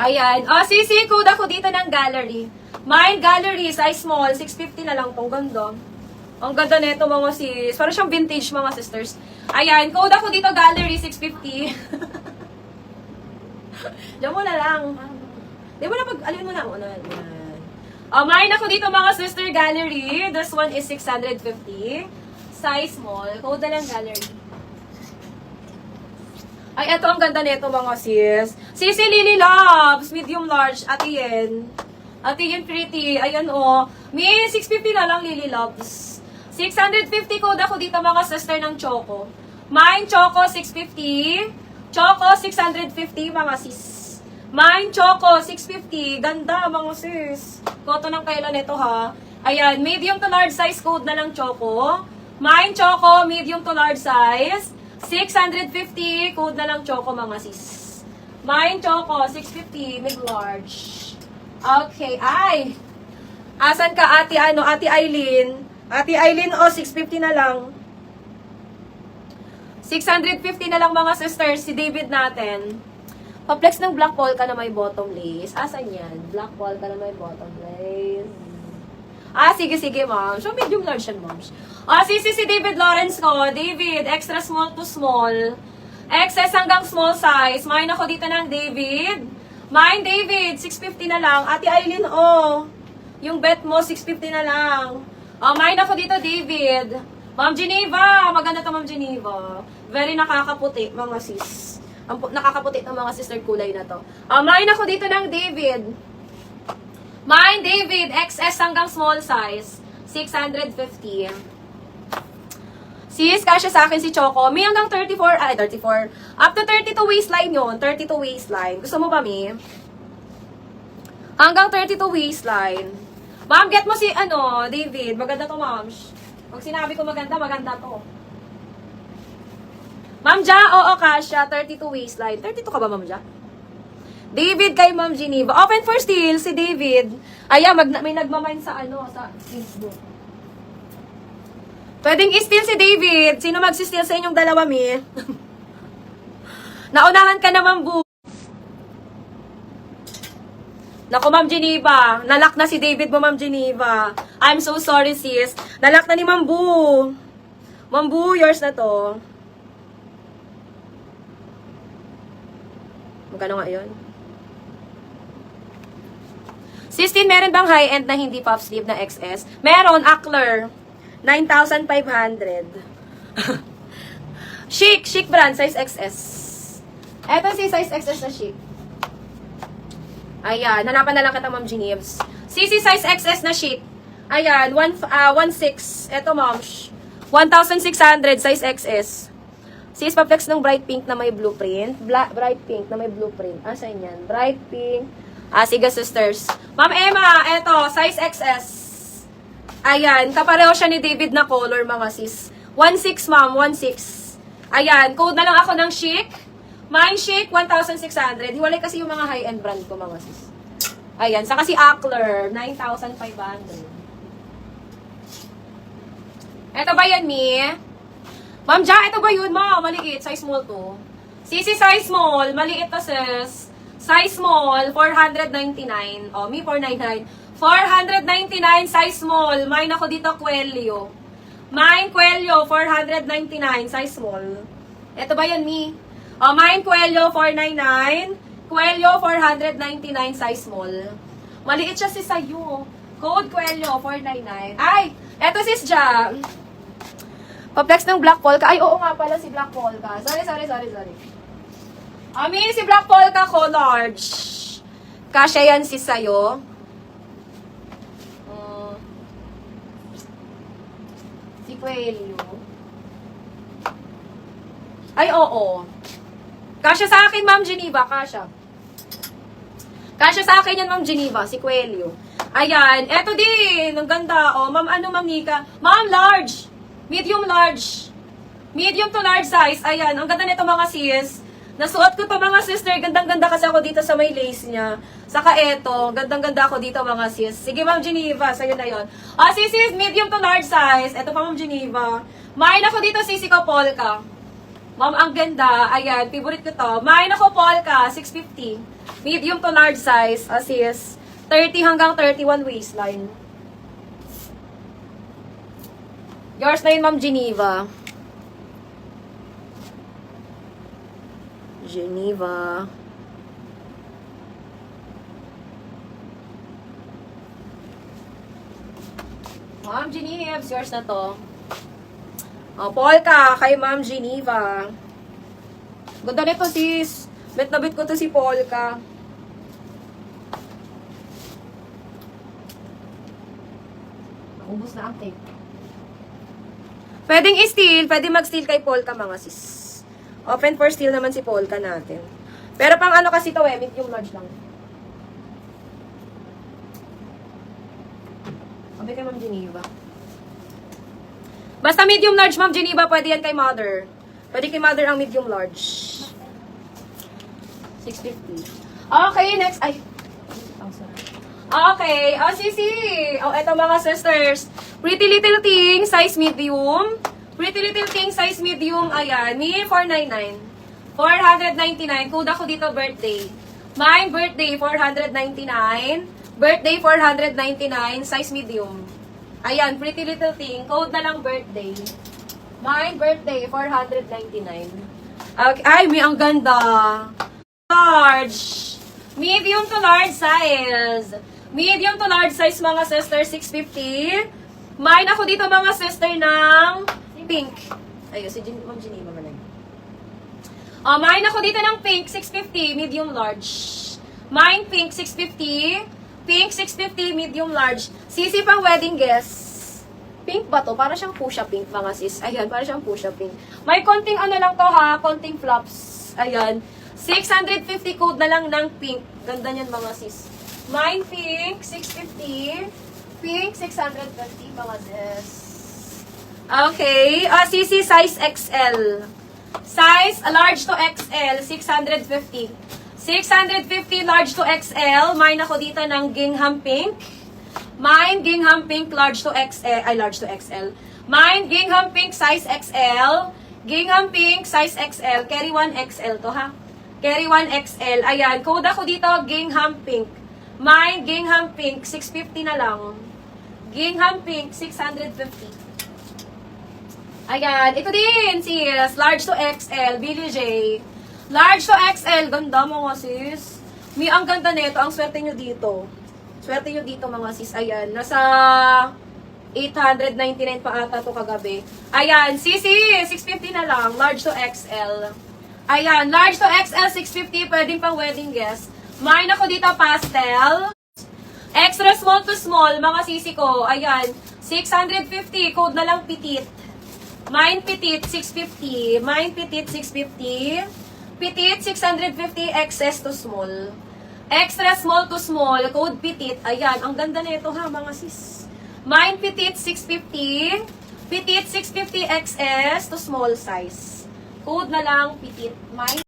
Ayan. Sisi, code ako dito ng gallery. Mine gallery, size small, 650 na lang to. Ganda. Ang ganda nito mga sis. Parang siyang vintage mga sisters. Ayan, code ako dito gallery, 650. Diyan mo na lang. Di mo na alin mo na. Mine ako dito mga sister gallery. This one is 650. Size small. Code na lang gallery. Ay, eto ang ganda nito mga sis. Sisi Lily Loves, medium large, Ate Yen. Ate Yen pretty. Ayan May 650 na lang Lily Loves. 650 code ako dito mga sister ng Choco. Mine Choco 650. Choco 650 mga sis. Mine Choco 650. Ganda mga sis. Koto ng kailan ito ha. Ayan, medium to large size code na lang Choco. Mine Choco, medium to large size. 650, code na lang Choco mga sis. Mine Choco, 650, mid-large. Okay, ay. Asan ka, Ate Aileen? Ate Aileen, 650 na lang. 650 na lang mga sisters, si David natin. Pa-flex ng black polka na may bottom lace. Asan yan? Black polka na may bottom lace. Sige, ma'am. So, medium large yan, ma'am. Si David Lawrence ko. David, extra small to small. XS hanggang small size. Mine ako dito ng David. Mine, David, 650 na lang. Ate Aileen, yung bet mo, 650 na lang. Mine ako dito, David. Ma'am Geneva. Maganda to, Ma'am Geneva. Very nakakaputi, mga sis. Nakakaputi ng mga sister kulay na to. Mine ako dito ng David. Mine, David, XS hanggang small size, 650. Sis, kasya sa akin si Choco. May hanggang 34. Up to 32 waistline yun. 32 waistline. Gusto mo ba, Mi? Hanggang 32 waistline. Ma'am, get mo si, David. Maganda to, ma'am. Pag sinabi ko maganda, maganda to. Ma'am Ja, kasya, 32 waistline. 32 ka ba, Ma'am Ja? David kay Ma'am Geneva. Open for steal si David. Ayan, may nagmamine sa sa Facebook. Pwedeng i-steal si David. Sino mag-steal sa inyong dalawa, Mi? Naunahan ka naman, bu. Naku, Ma'am Geneva. Nalock na si David mo, Ma'am Geneva. I'm so sorry, sis. Nalock na ni Ma'am Bu. Ma'am Bu, yours na to. Magkano nga yun? 16, meron bang high-end na hindi puff sleeve na XS? Meron, Ackler. 9,500. Chic brand, size XS. Eto si size XS na chic. Ayan, hanapan na lang kita, Ma'am Geneves. CC size XS na chic. Ayan, 1.6. Eto, ma'am. 1,600, size XS. Sis, pa-flex ng bright pink na may blueprint. Bright pink na may blueprint. Saan yan? Bright pink. Sige, sisters. Ma'am Emma, eto, size XS. Ayan, kapareho siya ni David na color, mga sis. 1.6, ma'am, 1.6. Ayan, code na lang ako ng chic. Mine chic, 1,600. Hiwalay kasi yung mga high-end brand ko, mga sis. Ayan, saka si Ackler, 9,500. Eto ba yan, Mi? Ma'am Ja, ito ba yun, ma'am? Maliit, size small to. Sisi size small, maliit to, sis. Size small, 499. Mi, 499. 499, size small. Mine ako dito, Quelio. Mine, Quelio, 499, size small. Ito ba yun, Mi? Mine, Quelio, 499. Quelio, 499, size small. Maliit siya si sa'yo. Code Quelio, 499. Ay, eto sis Ja. Pa-flex ng Black Polka. Ay, oo nga pala si Black Polka. Sorry. Si Black Polka ko, large. Kasya yan si sa'yo. Si Quelio. Ay, oo. Kasya sa akin, Ma'am Geneva. Kasya sa akin yan, Ma'am Geneva. Si Quelio. Ayan. Eto din. Ang ganda. Ma'am, Ma'am Nika? Ma'am, large. Medium large. Medium to large size. Ayan. Ang ganda nito, mga sis. Nasuot ko to, mga sister. Gandang-ganda kasi ako dito sa may lace niya. Saka eto. Gandang-ganda ako dito, mga sis. Sige, Ma'am Geneva. Sa'yo na yun. Sis, medium to large size. Eto pa, Ma'am Geneva. Mine ako dito, sisi ko, polka. Ma'am, ang ganda. Ayan. Favorite ko to. Mine ako, polka. 650. Medium to large size, sis. 30 hanggang 31 waistline. Yours na yun, Ma'am Geneva. Geneva. Ma'am Geneva, yours na to. Polka, kay Ma'am Geneva. Ganda nito, sis. Bet na bet ko to si Polka. Ubus na ang tape. Pwedeng i-steal. Pwedeng mag-steal kay Polka, mga sis. Open for steal naman si Polka natin. Pero pang ano kasi to medium large lang. Sabi kay Ma'am Geneva. Basta medium large, Ma'am Geneva, pwede yan kay Mother. Pwede kay Mother ang medium large. 650. Okay, next. Ay. Okay. Sisi. Eto mga sisters. Pretty Little Thing, size medium. Pretty Little Thing, size medium. Ayan. Me, 499. 499. Code ako dito, birthday. Mine, birthday, 499. Birthday, 499. Size medium. Ayan, Pretty Little Thing. Code na lang birthday. Mine, birthday, 499. Okay. Ay, may ang ganda. Large. Medium to large size. Medium to large size, mga sister, 650. Mine ako dito, mga sister, ng pink. Ayun, si Ma'am Geneva man. Mine ako dito ng pink, 650, medium large. Mine, pink, 650. Pink, 650, medium large. Sisi pang wedding guest. Pink ba to? Para siyang fuchsia pink, mga sis. Ayan, para siyang fuchsia pink. May konting ano lang to, ha? Konting flops. Ayan. 650 code na lang ng pink. Ganda niyan, mga sis. Mine, pink, 650. Pink, 650, mga sis. Okay. Sisi, size XL. Size, large to XL, 650. 650, large to XL. Mine ako dito ng gingham pink. Mine, gingham pink, large to XL. Ay, large to XL. Mine, gingham pink, size XL. Gingham pink, size XL. Carry 1 XL to, ha? Carry 1 XL. Ayan, code ako dito, gingham pink. Mine, gingham pink, 650 na lang. Gingham pink, 650. Ayan, ito din, sis. Large to XL, Billie J. Large to XL, ganda mga sis. Ang ganda nito, ang swerte nyo dito. Swerte nyo dito, mga sis. Ayan, nasa 899 pa ata to kagabi. Ayan, sisi, 650 na lang. Large to XL. Ayan, large to XL, 650. Pwedeng pang wedding guest. Mine ako dito, pastel. Extra small to small, mga sisi ko. Ayan, 650. Code na lang petite. Mine petite, 650. Mine petite, 650. Petite, 650. XS to small. Extra small to small. Code petite. Ayan, ang ganda nito, ha, mga sis. Mine petite, 650. Petite, 650. XS to small size. Code na lang petite. Mine